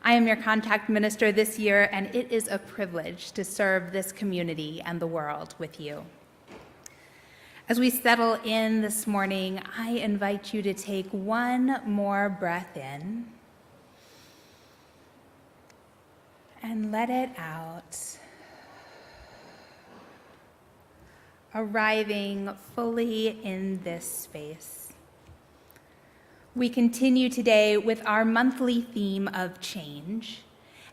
I am your contact minister this year, and it is a privilege to serve this community and the world with you. As we settle in this morning, I invite you to take one more breath in and let it out, arriving fully in this space. We continue today with our monthly theme of change,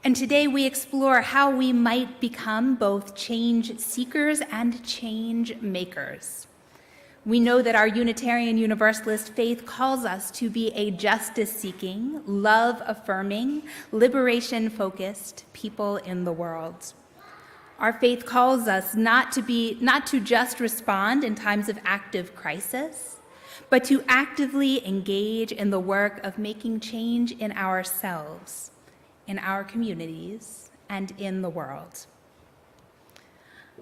and today we explore how we might become both change seekers and change makers. We know that our Unitarian Universalist faith calls us to be a justice-seeking, love-affirming, liberation-focused people in the world. Our faith calls us not to just respond in times of active crisis, but to actively engage in the work of making change in ourselves, in our communities, and in the world.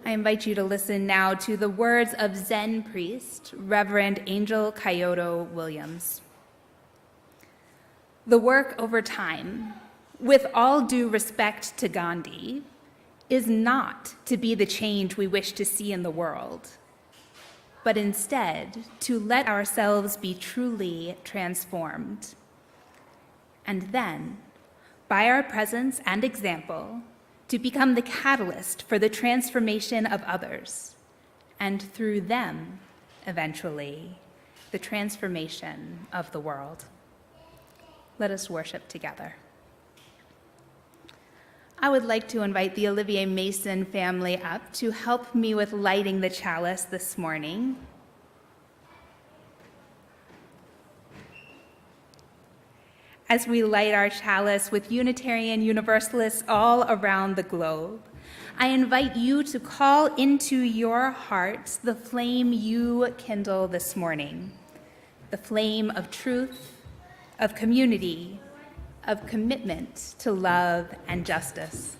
I invite you to listen now to the words of Zen priest, Reverend Angel Kyoto Williams. The work over time, with all due respect to Gandhi, is not to be the change we wish to see in the world, but instead to let ourselves be truly transformed. And then, by our presence and example, to become the catalyst for the transformation of others, and through them, eventually, the transformation of the world. Let us worship together. I would like to invite the Olivier Mason family up to help me with lighting the chalice this morning. As we light our chalice with Unitarian Universalists all around the globe, I invite you to call into your hearts the flame you kindle this morning, the flame of truth, of community, of commitment to love and justice.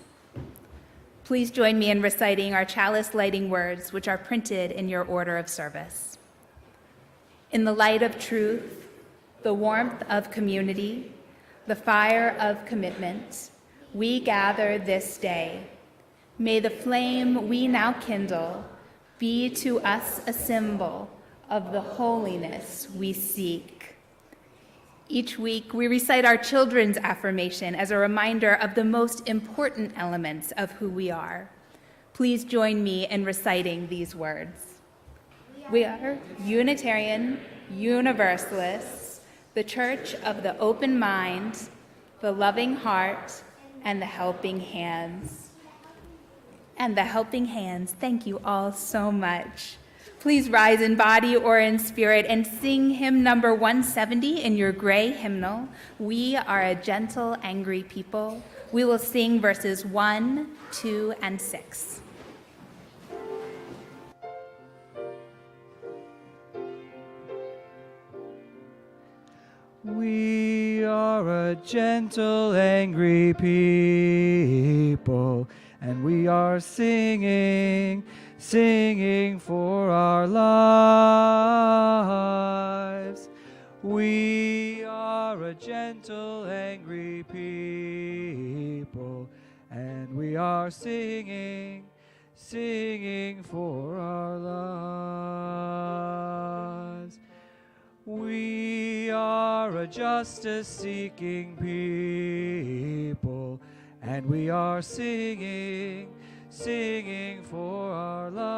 Please join me in reciting our chalice lighting words, which are printed in your order of service. In the light of truth, the warmth of community, the fire of commitment, we gather this day. May the flame we now kindle be to us a symbol of the holiness we seek. Each week, we recite our children's affirmation as a reminder of the most important elements of who we are. Please join me in reciting these words. We are Unitarian Universalists, the Church of the open mind, the loving heart, and the helping hands. And the helping hands, thank you all so much. Please rise in body or in spirit and sing hymn number 170 in your gray hymnal. We are a gentle, angry people. We will sing verses 1, 2, and 6. We are a gentle, angry people, and we are singing for our lives. We are a gentle, angry people, and we are singing for our lives. We are a justice-seeking people, and we are singing for our lives.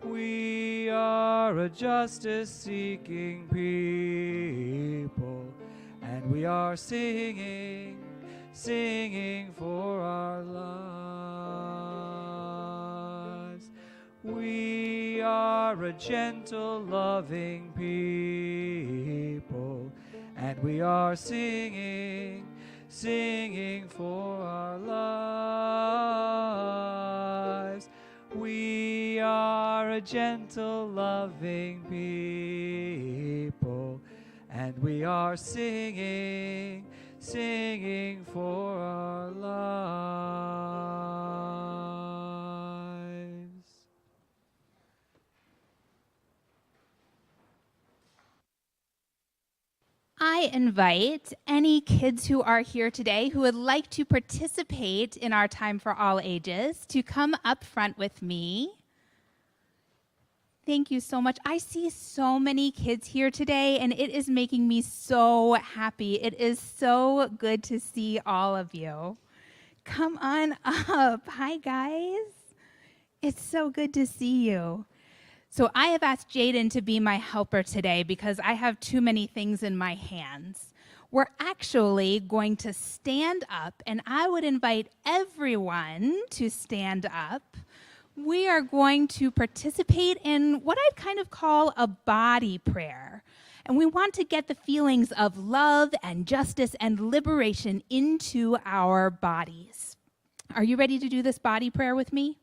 We are a justice-seeking people, and we are singing for our lives. We are a gentle, loving people, and we are singing for our lives. We are a gentle, loving people, and we are singing for our lives. I invite any kids who are here today who would like to participate in our Time for All Ages to come up front with me. Thank you so much. I see so many kids here today, and it is making me so happy. It is so good to see all of you. Come on up. Hi, guys. It's so good to see you. So I have asked Jaden to be my helper today because I have too many things in my hands. We're actually going to stand up, and I would invite everyone to stand up. We are going to participate in what I'd kind of call a body prayer. And we want to get the feelings of love and justice and liberation into our bodies. Are you ready to do this body prayer with me?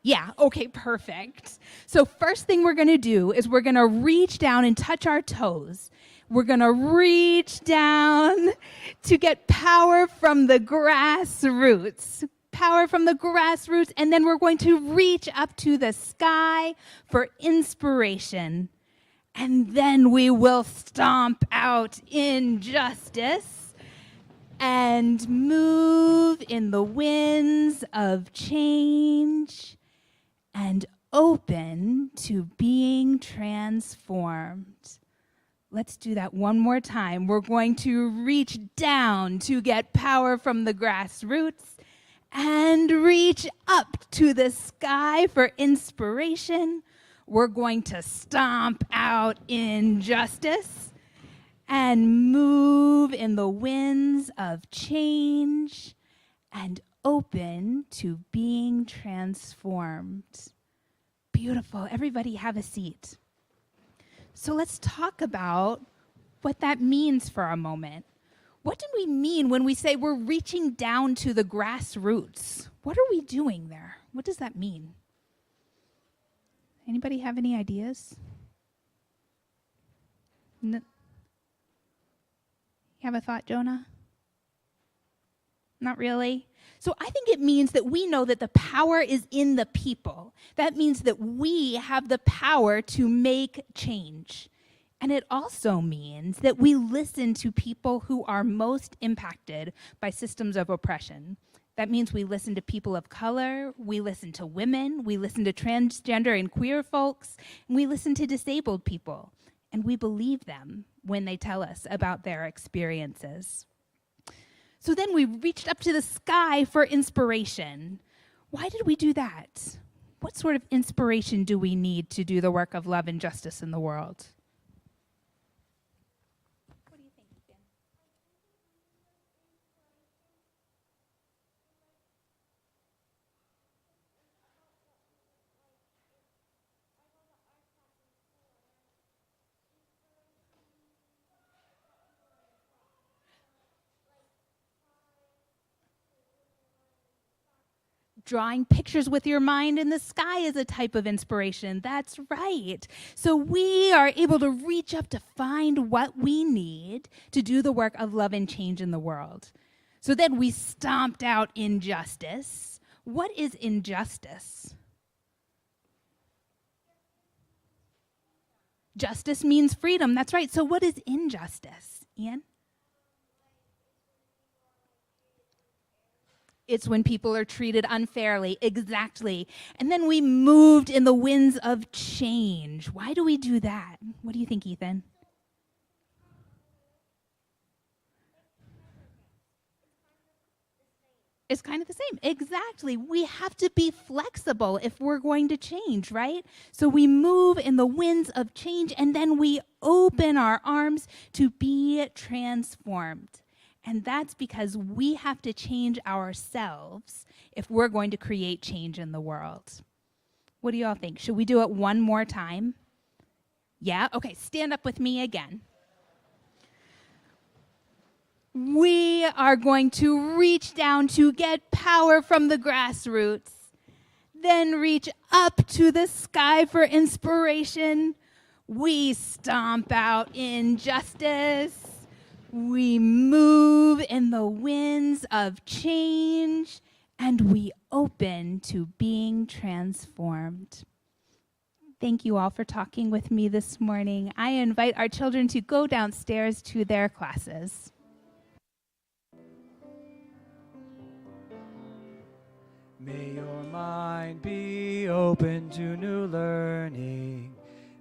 Yeah, okay, perfect. So first thing we're going to do is we're going to reach down and touch our toes. We're going to reach down to get power from the grassroots. Power from the grassroots, and then we're going to reach up to the sky for inspiration. And then we will stomp out injustice and move in the winds of change and open to being transformed. Let's do that one more time. We're going to reach down to get power from the grassroots and reach up to the sky for inspiration. We're going to stomp out injustice and move in the winds of change and open to being transformed. Beautiful. Everybody have a seat. So let's talk about what that means for a moment. What do we mean when we say we're reaching down to the grassroots? What are we doing there? What does that mean? Anybody have any ideas? You have a thought, Jonah? Not really? So I think it means that we know that the power is in the people. That means that we have the power to make change. And it also means that we listen to people who are most impacted by systems of oppression. That means we listen to people of color, we listen to women, we listen to transgender and queer folks, and we listen to disabled people. And we believe them when they tell us about their experiences. So then we reached up to the sky for inspiration. Why did we do that? What sort of inspiration do we need to do the work of love and justice in the world? What do you think, Ethan? Drawing pictures with your mind in the sky is a type of inspiration. That's right. So we are able to reach up to find what we need to do the work of love and change in the world. So then we stomped out injustice. What is injustice? Justice means freedom. That's right. So what is injustice, Ian? It's when people are treated unfairly, exactly. And then we moved in the winds of change. Why do we do that? What do you think, Ethan? It's kind of the same. Exactly. We have to be flexible if we're going to change, right? So we move in the winds of change, and then we open our arms to be transformed. And that's because we have to change ourselves if we're going to create change in the world. What do you all think? Should we do it one more time? Yeah? Okay, stand up with me again. We are going to reach down to get power from the grassroots, then reach up to the sky for inspiration. We stomp out injustice. We move in the winds of change, and we open to being transformed. Thank you all for talking with me this morning. I invite our children to go downstairs to their classes. May your mind be open to new learning.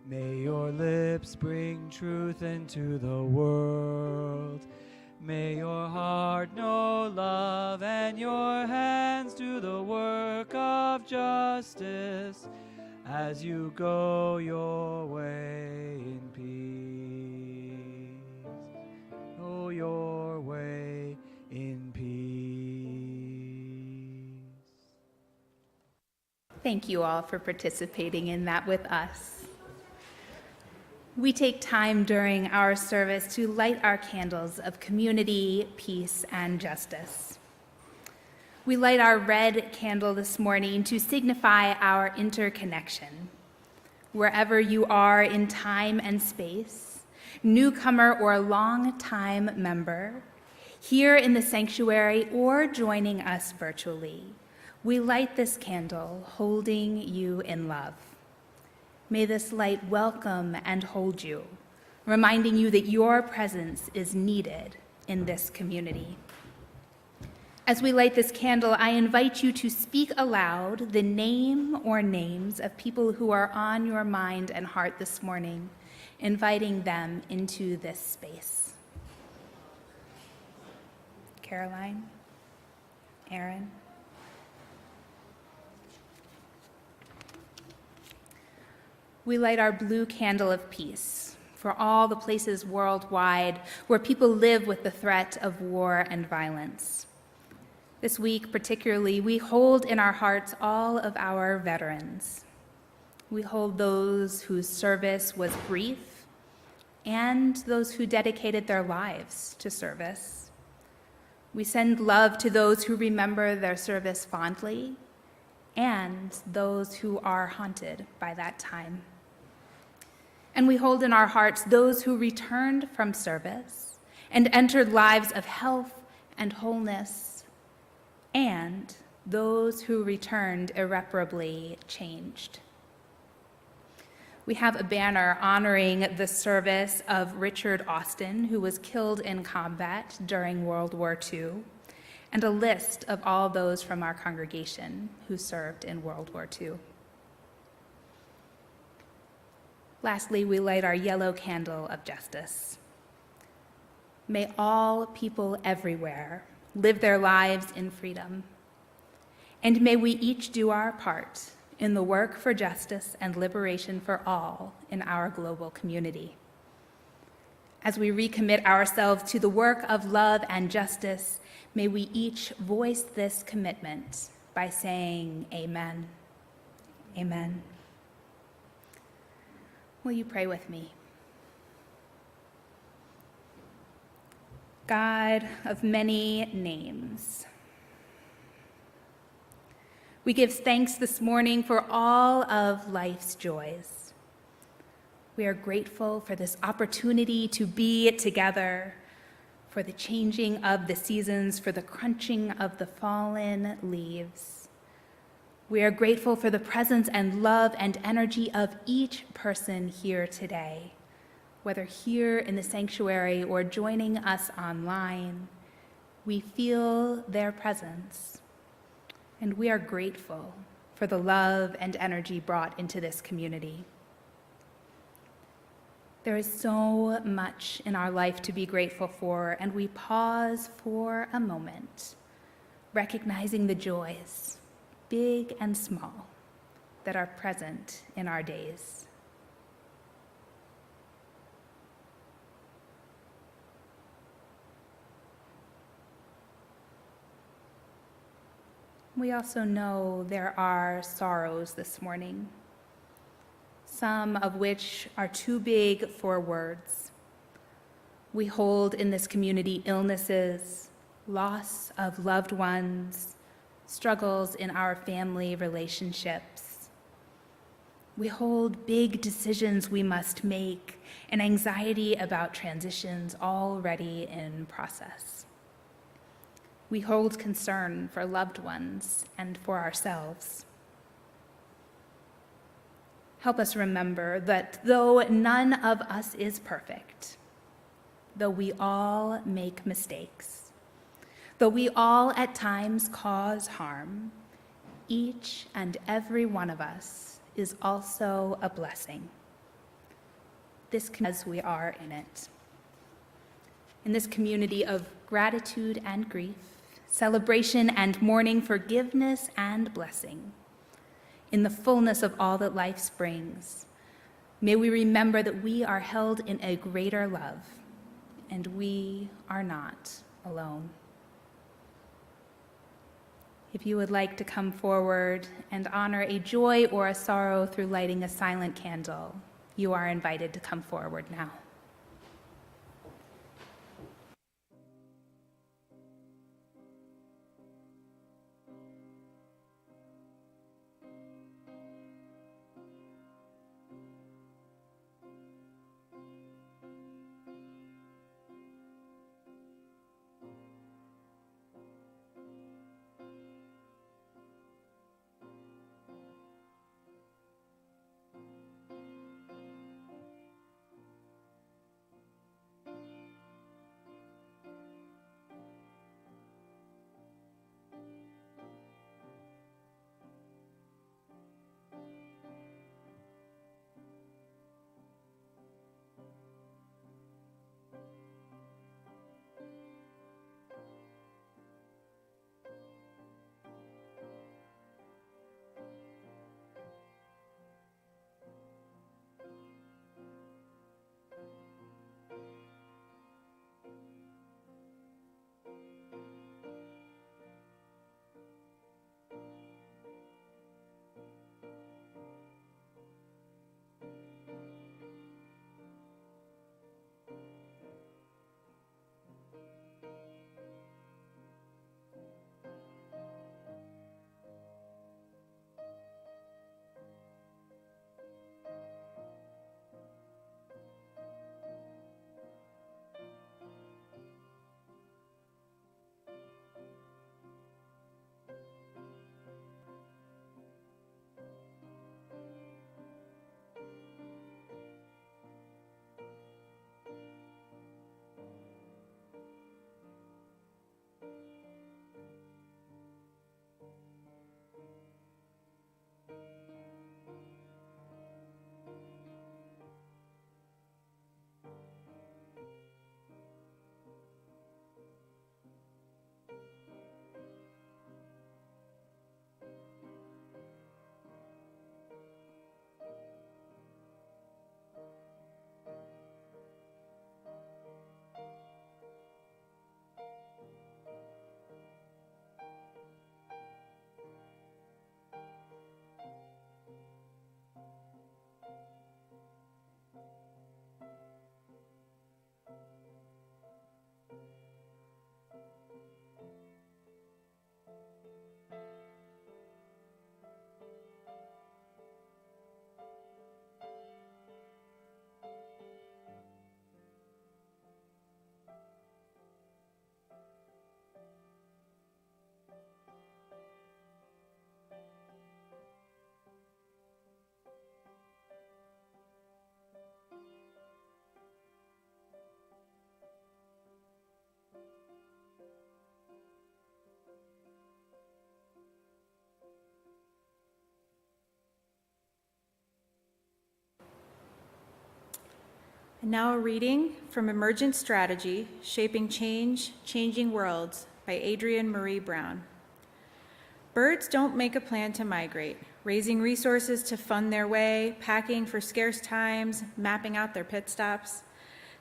May your lips bring truth into the world. May your heart know love and your hands do the work of justice as you go your way in peace. Go your way in peace. Thank you all for participating in that with us. We take time during our service to light our candles of community, peace, and justice. We light our red candle this morning to signify our interconnection. Wherever you are in time and space, newcomer or long-time member, here in the sanctuary or joining us virtually, we light this candle holding you in love. May this light welcome and hold you, reminding you that your presence is needed in this community. As we light this candle, I invite you to speak aloud the name or names of people who are on your mind and heart this morning, inviting them into this space. Caroline, Aaron. We light our blue candle of peace for all the places worldwide where people live with the threat of war and violence. This week, particularly, we hold in our hearts all of our veterans. We hold those whose service was brief and those who dedicated their lives to service. We send love to those who remember their service fondly and those who are haunted by that time. And we hold in our hearts those who returned from service and entered lives of health and wholeness, and those who returned irreparably changed. We have a banner honoring the service of Richard Austin, who was killed in combat during World War II, and a list of all those from our congregation who served in World War II. Lastly, we light our yellow candle of justice. May all people everywhere live their lives in freedom, and may we each do our part in the work for justice and liberation for all in our global community. As we recommit ourselves to the work of love and justice, may we each voice this commitment by saying amen. Amen. Will you pray with me? God of many names, we give thanks this morning for all of life's joys. We are grateful for this opportunity to be together, for the changing of the seasons, for the crunching of the fallen leaves. We are grateful for the presence and love and energy of each person here today, whether here in the sanctuary or joining us online. We feel their presence, and we are grateful for the love and energy brought into this community. There is so much in our life to be grateful for, and we pause for a moment, recognizing the joys, big and small, that are present in our days. We also know there are sorrows this morning, some of which are too big for words. We hold in this community illnesses, loss of loved ones, struggles in our family relationships. We hold big decisions we must make and anxiety about transitions already in process. We hold concern for loved ones and for ourselves. Help us remember that though none of us is perfect, though we all make mistakes, though we all at times cause harm, each and every one of us is also a blessing. As we are in it. In this community of gratitude and grief, celebration and mourning, forgiveness and blessing, in the fullness of all that life brings, may we remember that we are held in a greater love, and we are not alone. If you would like to come forward and honor a joy or a sorrow through lighting a silent candle, you are invited to come forward now. And now a reading from Emergent Strategy, Shaping Change, Changing Worlds by Adrienne Marie Brown. Birds don't make a plan to migrate, raising resources to fund their way, packing for scarce times, mapping out their pit stops.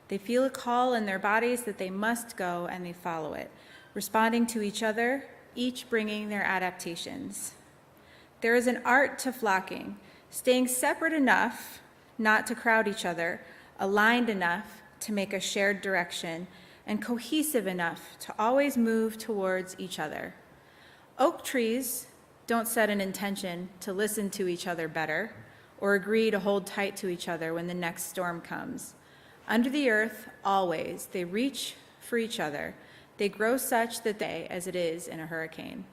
They feel a call in their bodies that they must go, and they follow it, responding to each other, each bringing their adaptations. There is an art to flocking, staying separate enough not to crowd each other, aligned enough to make a shared direction, and cohesive enough to always move towards each other. Oak trees don't set an intention to listen to each other better or agree to hold tight to each other when the next storm comes. Under the earth, always, they reach for each other. They grow such that they, as it is in a hurricane.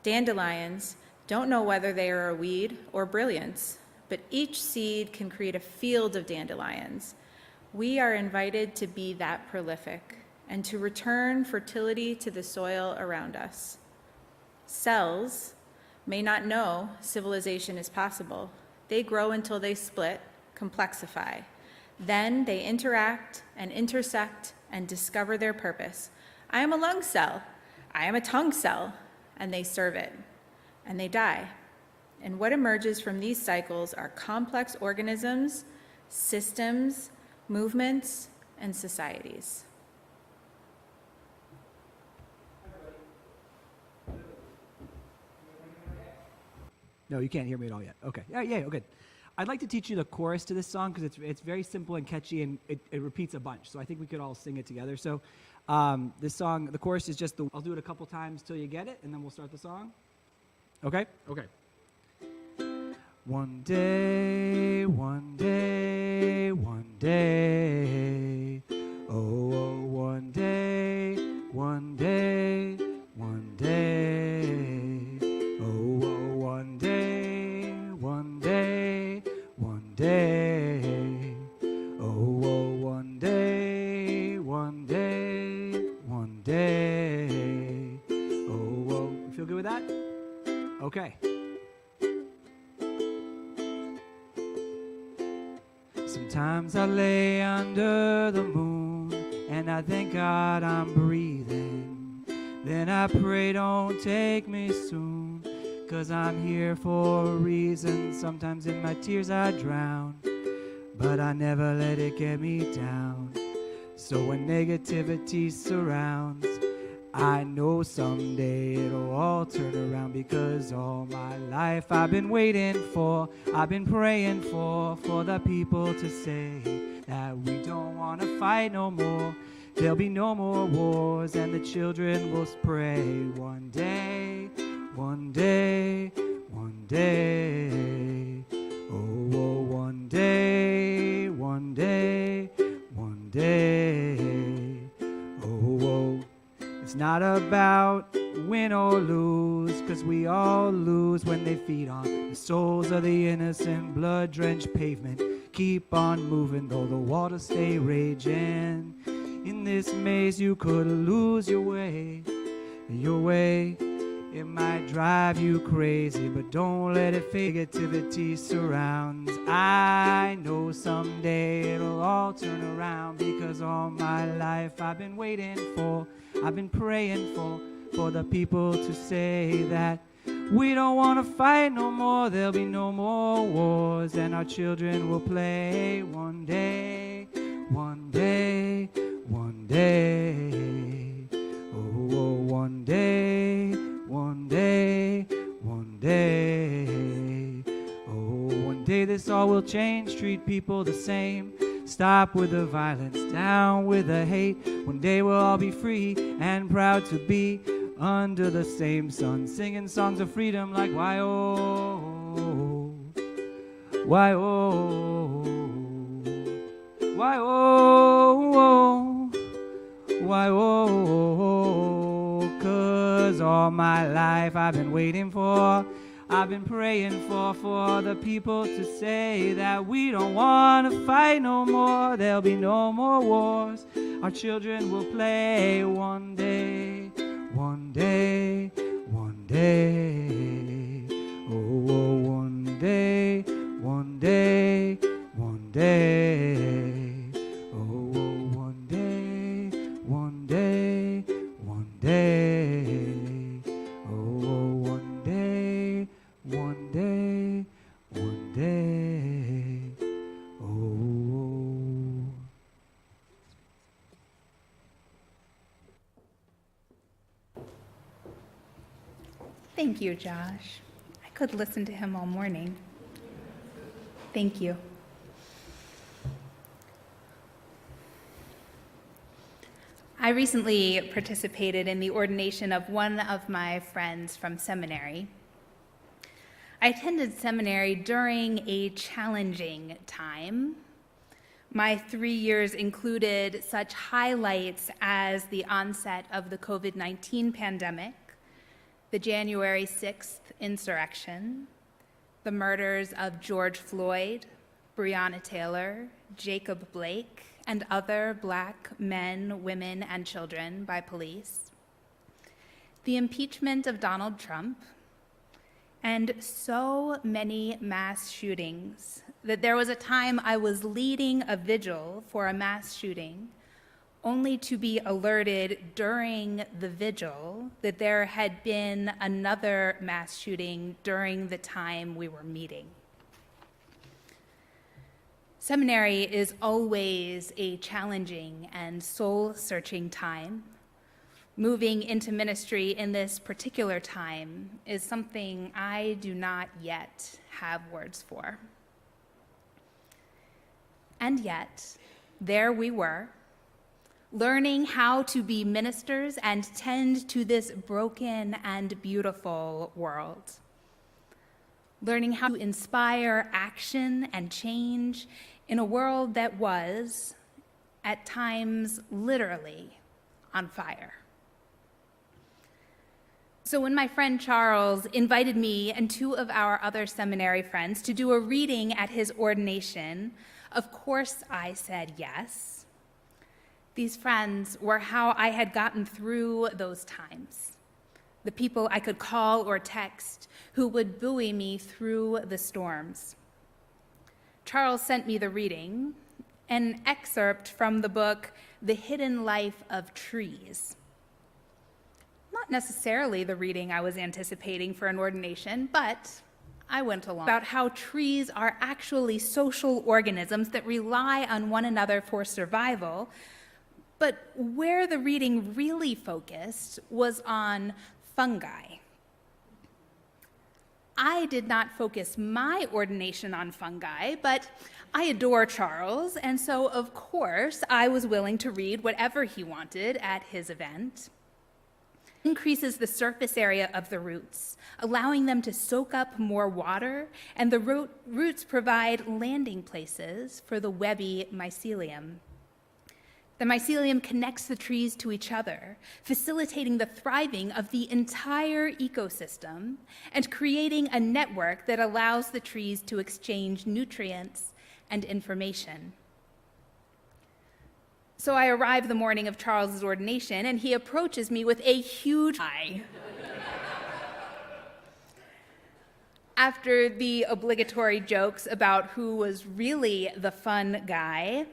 Dandelions don't know whether they are a weed or brilliance, but each seed can create a field of dandelions. We are invited to be that prolific and to return fertility to the soil around us. Cells may not know civilization is possible. They grow until they split, complexify. Then they interact and intersect and discover their purpose. I am a lung cell. I am a tongue cell. And they serve it. And they die. And what emerges from these cycles are complex organisms, systems, movements, and societies. No, you can't hear me at all yet. Okay. Yeah, good. I'd like to teach you the chorus to this song because it's very simple and catchy, and it repeats a bunch. So I think we could all sing it together. So this song, the chorus is just I'll do it a couple times till you get it, and then we'll start the song. Okay? Okay. One day, one day, one day. Oh, one day, one day, one day. Oh, one day, one day, one day. Oh, one day, one day, one day. Oh, you feel good with that? Okay. Sometimes I lay under the moon and I thank God I'm breathing. Then I pray don't take me soon, 'cause I'm here for a reason. Sometimes in my tears I drown, but I never let it get me down. So when negativity surrounds, I know someday it'll all turn around, because all my life I've been waiting for, I've been praying for the people to say that we don't want to fight no more. There'll be no more wars and the children will pray. One day, one day, one day. Oh, one day, one day, one day. Oh, it's not about win or lose, 'cause we all lose when they feed on the souls of the innocent, blood-drenched pavement. Keep on moving though the waters stay raging. In this maze you could lose your way. Your way, it might drive you crazy, but don't let it fade. Negativity surrounds. I know someday it'll all turn around, because all my life I've been waiting for, I've been praying for the people to say that we don't want to fight no more. There'll be no more wars and our children will play. One day, one day, one day. Oh, one day, one day, one day. Oh, one day this all will change. Treat people the same. Stop with the violence, down with the hate. One day we'll all be free and proud to be under the same sun, singing songs of freedom like why oh, why oh, why oh, why oh, 'cause all my life I've been waiting for, I've been praying for the people to say that we don't want to fight no more. There'll be no more wars. Our children will play one day, one day, one day. Oh, one day, one day, one day. Oh, one day, one day, one day. Oh, one day, one day, one day. Oh. Thank you, Josh. I could listen to him all morning. Thank you. I recently participated in the ordination of one of my friends from seminary. I attended seminary during a challenging time. My 3 years included such highlights as the onset of the COVID-19 pandemic, the January 6th insurrection, the murders of George Floyd, Breonna Taylor, Jacob Blake, and other Black men, women, and children by police, the impeachment of Donald Trump, and so many mass shootings that there was a time I was leading a vigil for a mass shooting, only to be alerted during the vigil that there had been another mass shooting during the time we were meeting. Seminary is always a challenging and soul-searching time. Moving into ministry in this particular time is something I do not yet have words for. And yet, there we were, learning how to be ministers and tend to this broken and beautiful world. Learning how to inspire action and change in a world that was, at times, literally on fire. So when my friend Charles invited me and two of our other seminary friends to do a reading at his ordination, of course I said yes. These friends were how I had gotten through those times. The people I could call or text who would buoy me through the storms. Charles sent me the reading, an excerpt from the book, The Hidden Life of Trees. Not necessarily the reading I was anticipating for an ordination, but I went along. About how trees are actually social organisms that rely on one another for survival, but where the reading really focused was on fungi. I did not focus my ordination on fungi, but I adore Charles, and so of course I was willing to read whatever he wanted at his event. Increases the surface area of the roots, allowing them to soak up more water, and the roots provide landing places for the webby mycelium. The mycelium connects the trees to each other, facilitating the thriving of the entire ecosystem and creating a network that allows the trees to exchange nutrients and information. So I arrive the morning of Charles's ordination, and he approaches me with a huge eye. After the obligatory jokes about who was really the fun guy,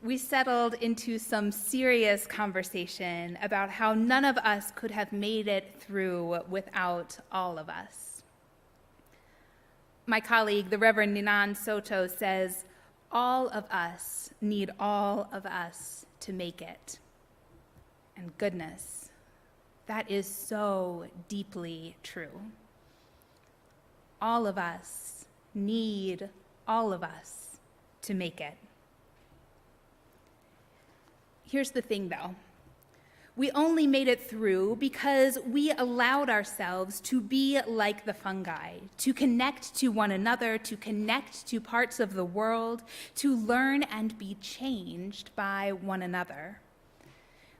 we settled into some serious conversation about how none of us could have made it through without all of us. My colleague, the Reverend Ninan Soto, says, all of us need all of us to make it. And goodness, that is so deeply true. All of us need all of us to make it. Here's the thing, though. We only made it through because we allowed ourselves to be like the fungi, to connect to one another, to connect to parts of the world, to learn and be changed by one another.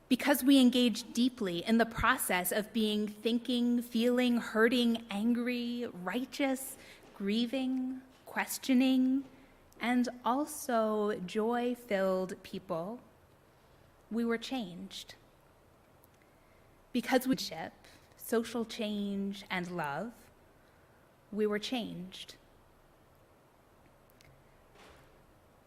Because we engaged deeply in the process of being thinking, feeling, hurting, angry, righteous, grieving, questioning, and also joy-filled people, we were changed. Because we ship social change and love, we were changed.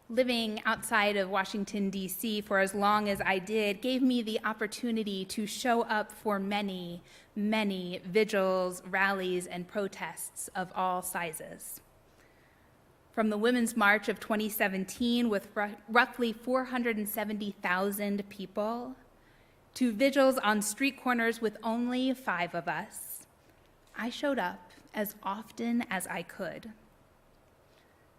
Living outside of Washington, D.C. for as long as I did gave me the opportunity to show up for many, many vigils, rallies, and protests of all sizes. From the Women's March of 2017 with roughly 470,000 people, to vigils on street corners with only 5 of us, I showed up as often as I could.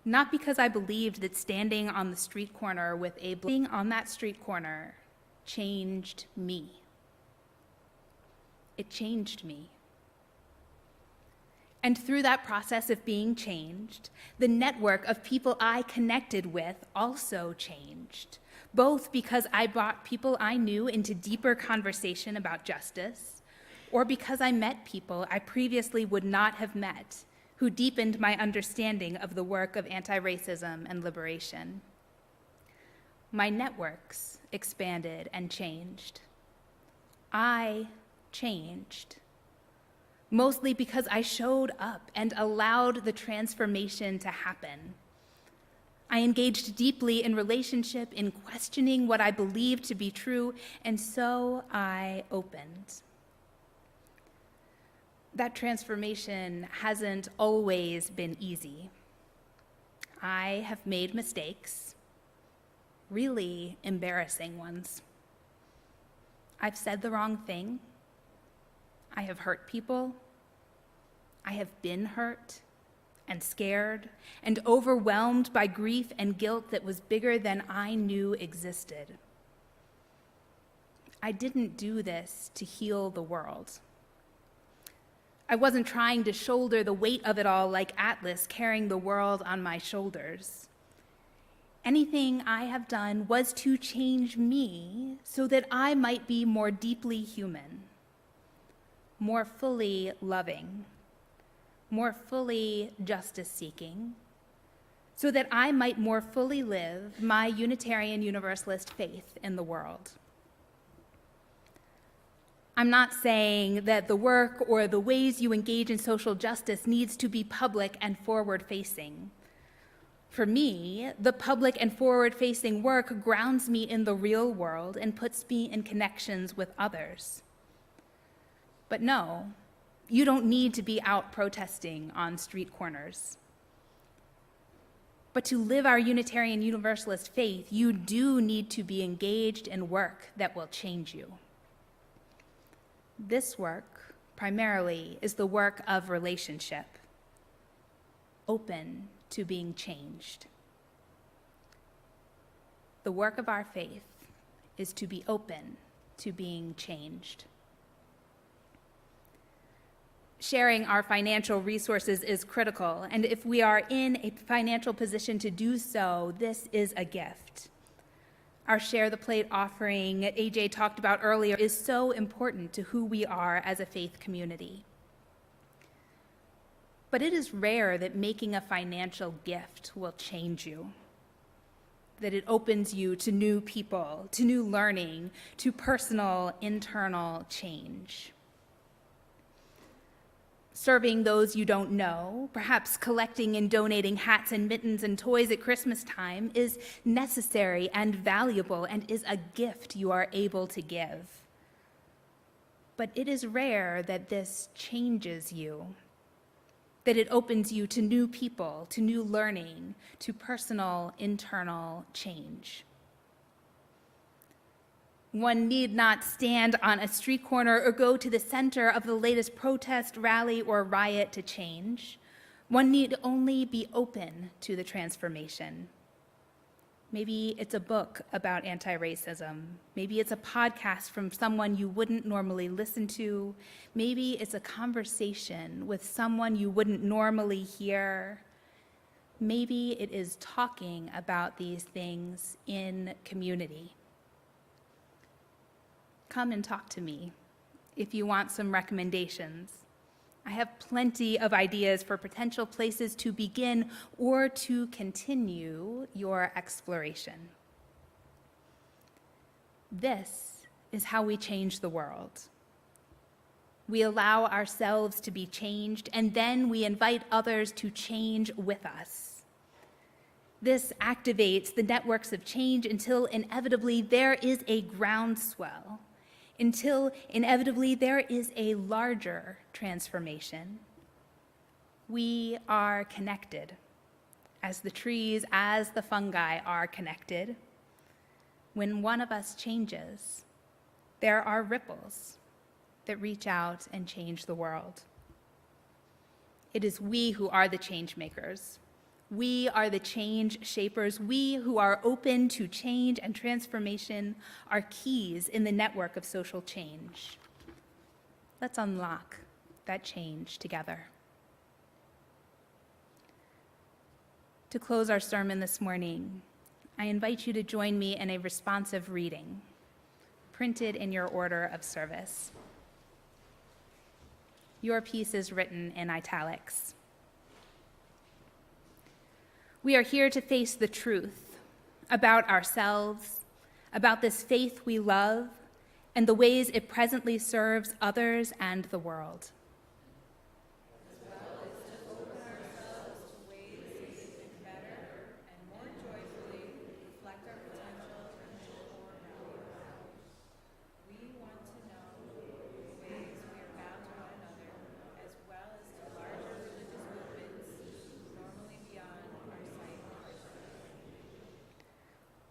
Not because I believed that standing on the street corner with a being on that street corner changed me. It changed me. And through that process of being changed, the network of people I connected with also changed, both because I brought people I knew into deeper conversation about justice, or because I met people I previously would not have met who deepened my understanding of the work of anti-racism and liberation. My networks expanded and changed. I changed, mostly because I showed up and allowed the transformation to happen. I engaged deeply in relationship, in questioning what I believed to be true, and so I opened. That transformation hasn't always been easy. I have made mistakes, really embarrassing ones. I've said the wrong thing. I have hurt people. I have been hurt and scared and overwhelmed by grief and guilt that was bigger than I knew existed. I didn't do this to heal the world. I wasn't trying to shoulder the weight of it all like Atlas carrying the world on my shoulders. Anything I have done was to change me so that I might be more deeply human, more fully loving, more fully justice-seeking, so that I might more fully live my Unitarian Universalist faith in the world. I'm not saying that the work or the ways you engage in social justice needs to be public and forward-facing. For me, the public and forward-facing work grounds me in the real world and puts me in connections with others. But no, you don't need to be out protesting on street corners. But to live our Unitarian Universalist faith, you do need to be engaged in work that will change you. This work, primarily, is the work of relationship, open to being changed. The work of our faith is to be open to being changed. Sharing our financial resources is critical, and if we are in a financial position to do so, this is a gift. Our Share the Plate offering AJ talked about earlier is so important to who we are as a faith community. But it is rare that making a financial gift will change you, that it opens you to new people, to new learning, to personal, internal change. Serving those you don't know, perhaps collecting and donating hats and mittens and toys at Christmas time, is necessary and valuable and is a gift you are able to give. But it is rare that this changes you, that it opens you to new people, to new learning, to personal, internal change. One need not stand on a street corner or go to the center of the latest protest, rally, or riot to change. One need only be open to the transformation. Maybe it's a book about anti-racism. Maybe it's a podcast from someone you wouldn't normally listen to. Maybe it's a conversation with someone you wouldn't normally hear. Maybe it is talking about these things in community. Come and talk to me if you want some recommendations. I have plenty of ideas for potential places to begin or to continue your exploration. This is how we change the world. We allow ourselves to be changed, and then we invite others to change with us. This activates the networks of change until inevitably there is a groundswell, until inevitably there is a larger transformation. We are connected, as the trees, as the fungi are connected. When one of us changes, there are ripples that reach out and change the world. It is we who are the change makers. We are the change shapers. We who are open to change and transformation are keys in the network of social change. Let's unlock that change together. To close our sermon this morning, I invite you to join me in a responsive reading, printed in your order of service. Your piece is written in italics. We are here to face the truth about ourselves, about this faith we love, and the ways it presently serves others and the world.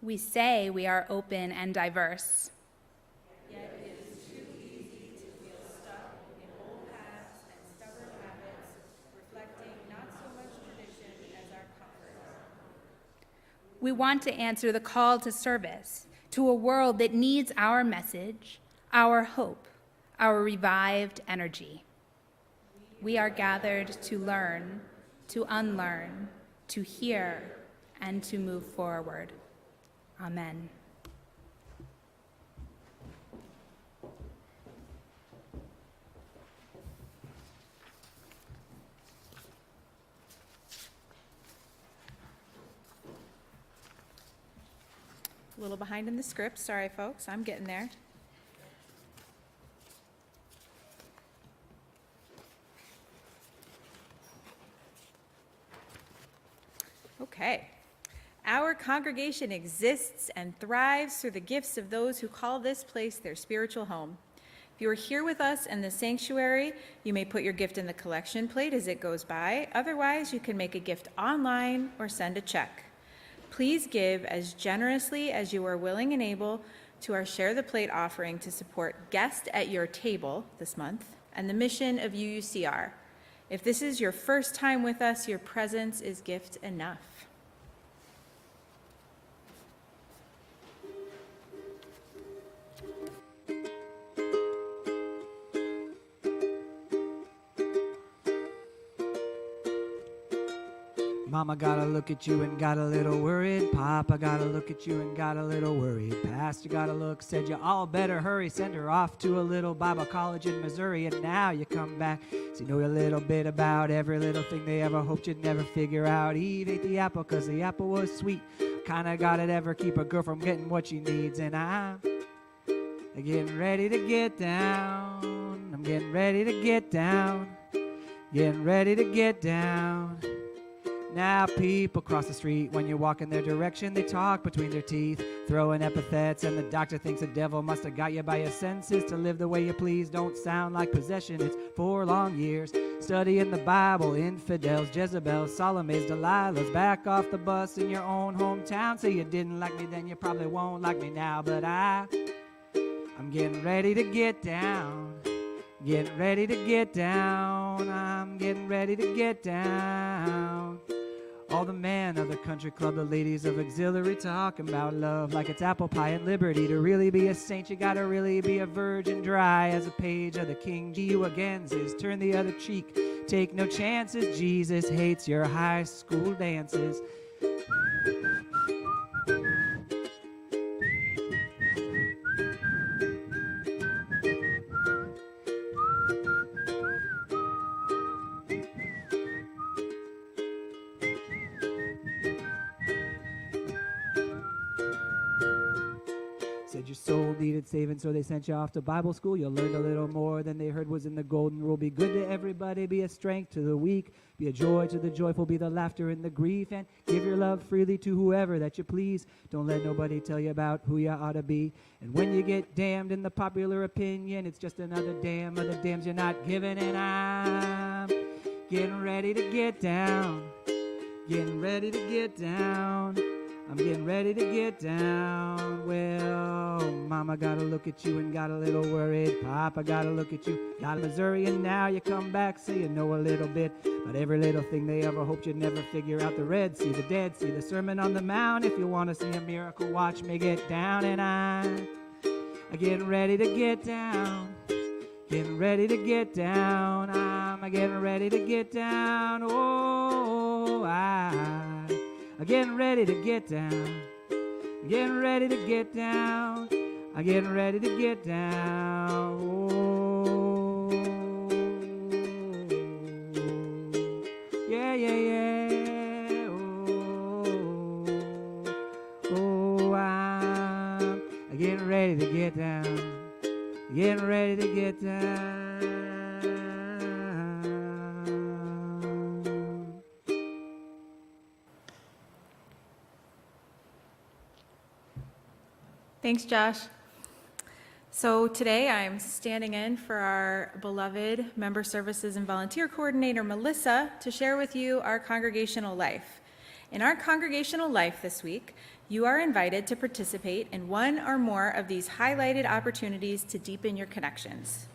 We say we are open and diverse. Yet it is too easy to feel stuck in old paths and stubborn habits, reflecting not so much tradition as our comfort. We want to answer the call to service to a world that needs our message, our hope, our revived energy. We are gathered to learn, to unlearn, to hear, and to move forward. Amen. A little behind in the script, sorry folks, I'm getting there. Okay. Our congregation exists and thrives through the gifts of those who call this place their spiritual home. If you are here with us in the sanctuary, you may put your gift in the collection plate as it goes by. Otherwise, you can make a gift online or send a check. Please give as generously as you are willing and able to our Share the Plate offering to support Guest at Your Table this month and the mission of UUCR. If this is your first time with us, your presence is gift enough. Mama gotta look at you and got a little worried. Papa gotta look at you and got a little worried. Pastor gotta look, said you all better hurry. Send her off to a little Bible college in Missouri. And now you come back, so you know a little bit about every little thing they ever hoped you'd never figure out. Eve ate the apple cause the apple was sweet. Kinda gotta ever keep a girl from getting what she needs. And I'm getting ready to get down. I'm getting ready to get down. Getting ready to get down. Now people cross the street, when you walk in their direction, they talk between their teeth, throwing epithets, and the doctor thinks the devil must have got you by your senses. To live the way you please don't sound like possession. It's 4 long years studying the Bible, infidels, Jezebels, Salome's, Delilah's. Back off the bus in your own hometown. Say you didn't like me then, you probably won't like me now. But I'm getting ready to get down. Getting ready to get down. I'm getting ready to get down. All the men of the country club, the ladies of auxiliary, talking about love like it's apple pie and liberty. To really be a saint, you gotta really be a virgin, dry as a page of the King. You again says, turn the other cheek, take no chances. Jesus hates your high school dances. Said your soul needed saving, so they sent you off to Bible school. You learned a little more than they heard was in the golden rule. Be good to everybody, be a strength to the weak, be a joy to the joyful, be the laughter in the grief, and give your love freely to whoever that you please. Don't let nobody tell you about who you ought to be. And when you get damned in the popular opinion, it's just another damn of the damns you're not giving. And I'm getting ready to get down, getting ready to get down. I'm getting ready to get down. Well, Mama gotta look at you and got a little worried. Papa gotta look at you, got Missouri, and now you come back, say you know a little bit about every little thing they ever hoped you'd never figure out. The Red Sea, the Dead Sea, the Sermon on the Mount. If you want to see a miracle, watch me get down. And I'm getting ready to get down. Getting ready to get down. I'm getting ready to get down. Oh, I'm getting ready to get down. Getting ready to get down. I'm getting ready to get down. Oh, yeah, yeah, yeah. Oh, it down. Thanks, Josh. So today I'm standing in for our beloved Member Services and Volunteer Coordinator, Melissa, to share with you our congregational life. In our congregational life this week, you are invited to participate in one or more of these highlighted opportunities to deepen your connections.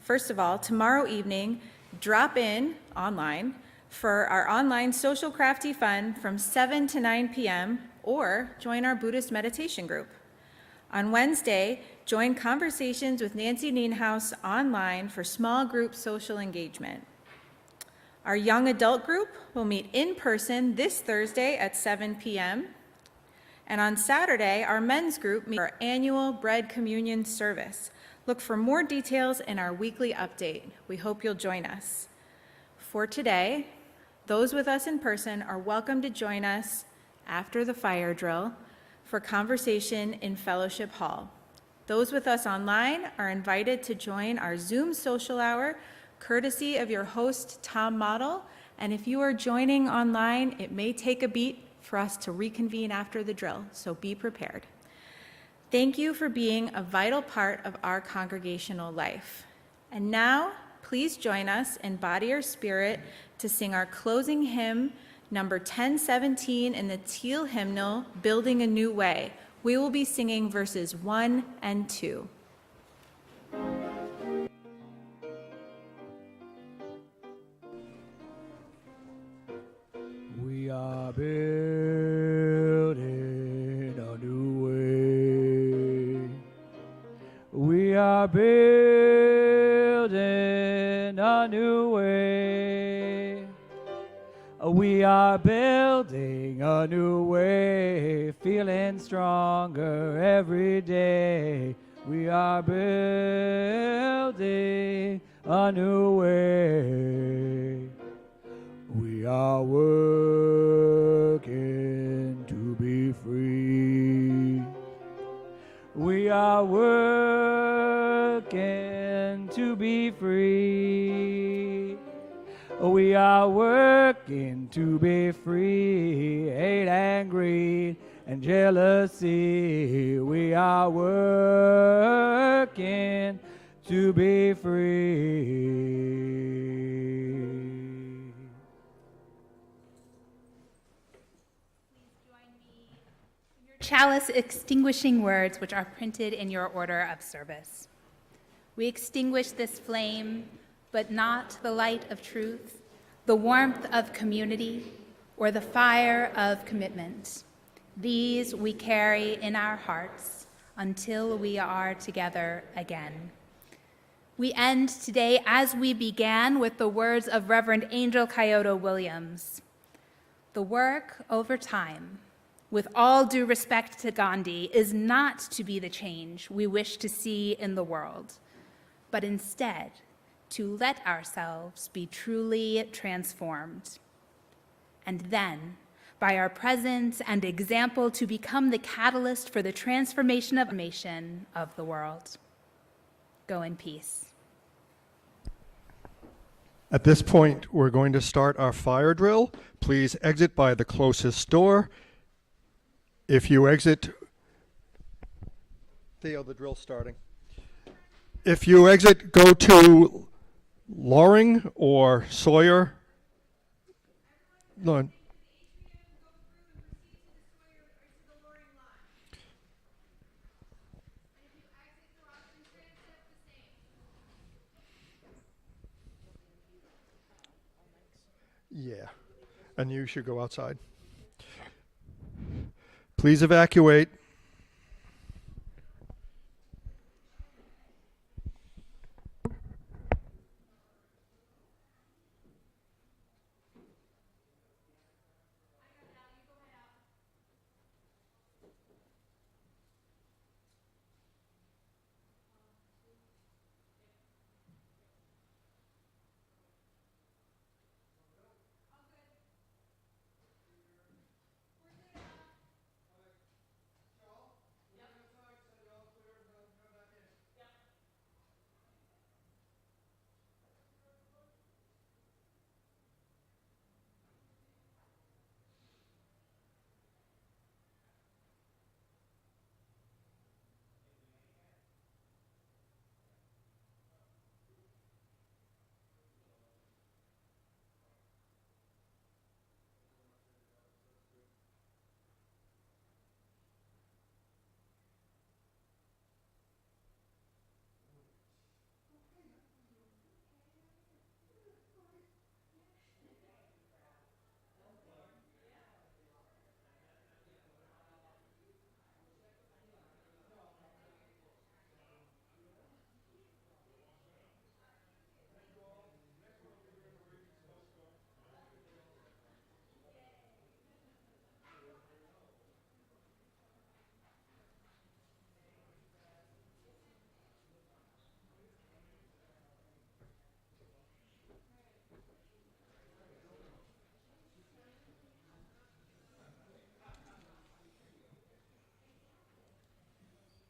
First of all, tomorrow evening, drop in online for our online social crafty fun from 7 to 9 p.m. or join our Buddhist meditation group. On Wednesday, join Conversations with Nancy Nienhaus online for small group social engagement. Our young adult group will meet in person this Thursday at 7 p.m. And on Saturday, our men's group meets for our annual bread communion service. Look for more details in our weekly update. We hope you'll join us. For today, those with us in person are welcome to join us after the fire drill for conversation in Fellowship Hall. Those with us online are invited to join our Zoom social hour, courtesy of your host, Tom Model. And if you are joining online, it may take a beat for us to reconvene after the drill, so be prepared. Thank you for being a vital part of our congregational life. And now, please join us in body or spirit to sing our closing hymn, number 1017 in the Teal hymnal, Building a New Way. We will be singing verses 1 and 2. We are building a new way. We are building a new way. We are building a new way, feeling stronger every day. We are building a new way. We are working to be free. We are working to be free. We are working to be free. Hate and greed and jealousy. We are working to be free. Chalice extinguishing words which are printed in your order of service. We extinguish this flame, but not the light of truth, the warmth of community, or the fire of commitment. These we carry in our hearts until we are together again. We end today as we began with the words of Reverend Angel Kyoto Williams. The work over time, with all due respect to Gandhi, is not to be the change we wish to see in the world, but instead to let ourselves be truly transformed. And then, by our presence and example, to become the catalyst for the transformation of the world. Go in peace. At this point, we're going to start our fire drill. Please exit by the closest door. If you exit, Theo, the drill's starting. If you exit, go to Loring or Sawyer. No. Yeah, and you should go outside. Please evacuate.